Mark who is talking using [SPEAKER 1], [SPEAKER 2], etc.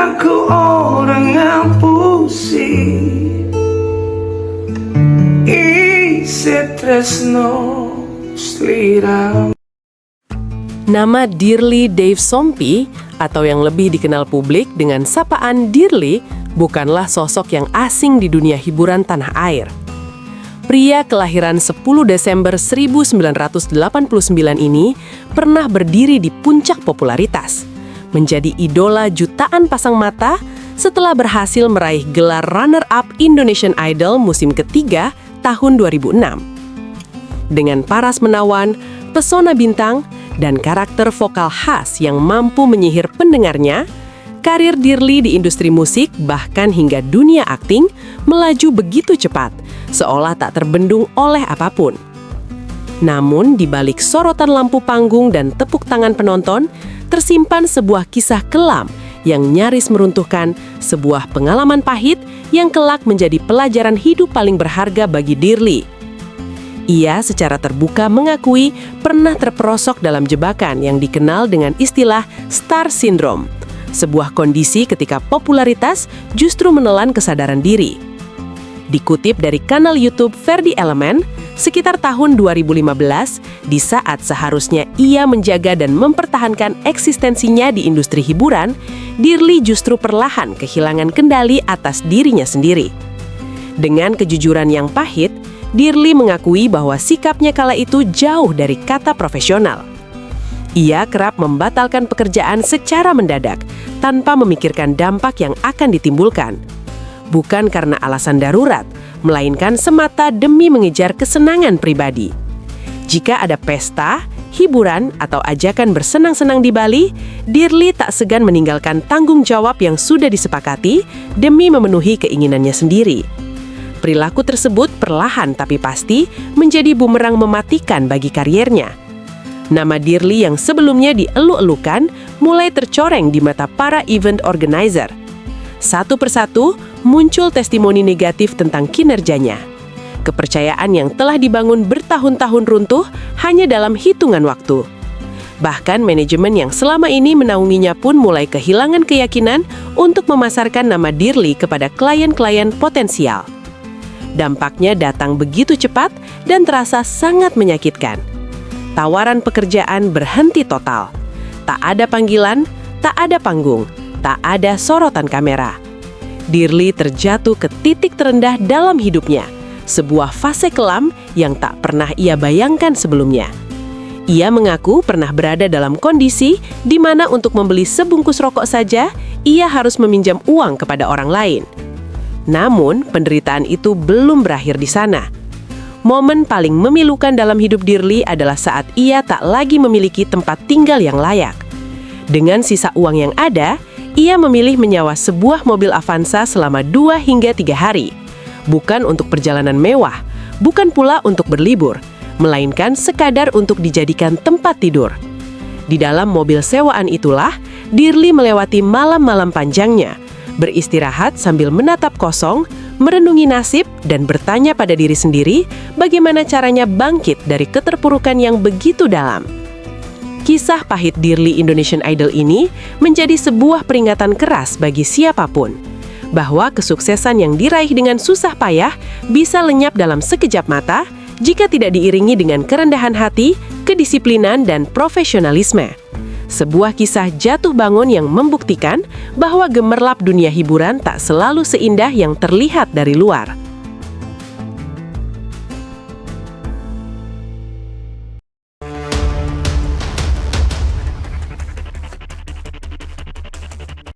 [SPEAKER 1] Aku orang ngapusi isi tresno sliramu.
[SPEAKER 2] Nama Dirli Dave Sompi, atau yang lebih dikenal publik dengan sapaan Dirli, bukanlah sosok yang asing di dunia hiburan tanah air. Pria kelahiran 10 Desember 1989 ini pernah berdiri di puncak popularitas, menjadi idola jutaan pasang mata setelah berhasil meraih gelar runner-up Indonesian Idol musim ketiga tahun 2006. Dengan paras menawan, pesona bintang, dan karakter vokal khas yang mampu menyihir pendengarnya, karir Dirli di industri musik bahkan hingga dunia akting melaju begitu cepat, seolah tak terbendung oleh apapun. Namun, di balik sorotan lampu panggung dan tepuk tangan penonton, tersimpan sebuah kisah kelam yang nyaris meruntuhkan sebuah pengalaman pahit yang kelak menjadi pelajaran hidup paling berharga bagi Dirli. Ia secara terbuka mengakui pernah terperosok dalam jebakan yang dikenal dengan istilah star syndrome, sebuah kondisi ketika popularitas justru menelan kesadaran diri. Dikutip dari kanal YouTube Ferdi Elemen, sekitar tahun 2015, di saat seharusnya ia menjaga dan mempertahankan eksistensinya di industri hiburan, Dirli justru perlahan kehilangan kendali atas dirinya sendiri. Dengan kejujuran yang pahit, Dirli mengakui bahwa sikapnya kala itu jauh dari kata profesional. Ia kerap membatalkan pekerjaan secara mendadak, tanpa memikirkan dampak yang akan ditimbulkan. Bukan karena alasan darurat, melainkan semata demi mengejar kesenangan pribadi. Jika ada pesta, hiburan, atau ajakan bersenang-senang di Bali, Dirli tak segan meninggalkan tanggung jawab yang sudah disepakati demi memenuhi keinginannya sendiri. Perilaku tersebut perlahan tapi pasti menjadi bumerang mematikan bagi kariernya. Nama Dirli yang sebelumnya dielu-elukan mulai tercoreng di mata para event organizer. Satu persatu muncul testimoni negatif tentang kinerjanya. Kepercayaan yang telah dibangun bertahun-tahun runtuh hanya dalam hitungan waktu. Bahkan manajemen yang selama ini menaunginya pun mulai kehilangan keyakinan untuk memasarkan nama Dirli kepada klien-klien potensial. Dampaknya datang begitu cepat dan terasa sangat menyakitkan. Tawaran pekerjaan berhenti total. Tak ada panggilan, tak ada panggung, tak ada sorotan kamera. Dirli terjatuh ke titik terendah dalam hidupnya, sebuah fase kelam yang tak pernah ia bayangkan sebelumnya. Ia mengaku pernah berada dalam kondisi di mana untuk membeli sebungkus rokok saja, ia harus meminjam uang kepada orang lain. Namun, penderitaan itu belum berakhir di sana. Momen paling memilukan dalam hidup Dirli adalah saat ia tak lagi memiliki tempat tinggal yang layak. Dengan sisa uang yang ada, ia memilih menyewa sebuah mobil Avanza selama 2 hingga 3 hari. Bukan untuk perjalanan mewah, bukan pula untuk berlibur, melainkan sekadar untuk dijadikan tempat tidur. Di dalam mobil sewaan itulah, Dirli melewati malam-malam panjangnya, beristirahat sambil menatap kosong, merenungi nasib, dan bertanya pada diri sendiri bagaimana caranya bangkit dari keterpurukan yang begitu dalam. Kisah pahit Dirli Indonesian Idol ini menjadi sebuah peringatan keras bagi siapapun, bahwa kesuksesan yang diraih dengan susah payah bisa lenyap dalam sekejap mata jika tidak diiringi dengan kerendahan hati, kedisiplinan, dan profesionalisme. Sebuah kisah jatuh bangun yang membuktikan bahwa gemerlap dunia hiburan tak selalu seindah yang terlihat dari luar.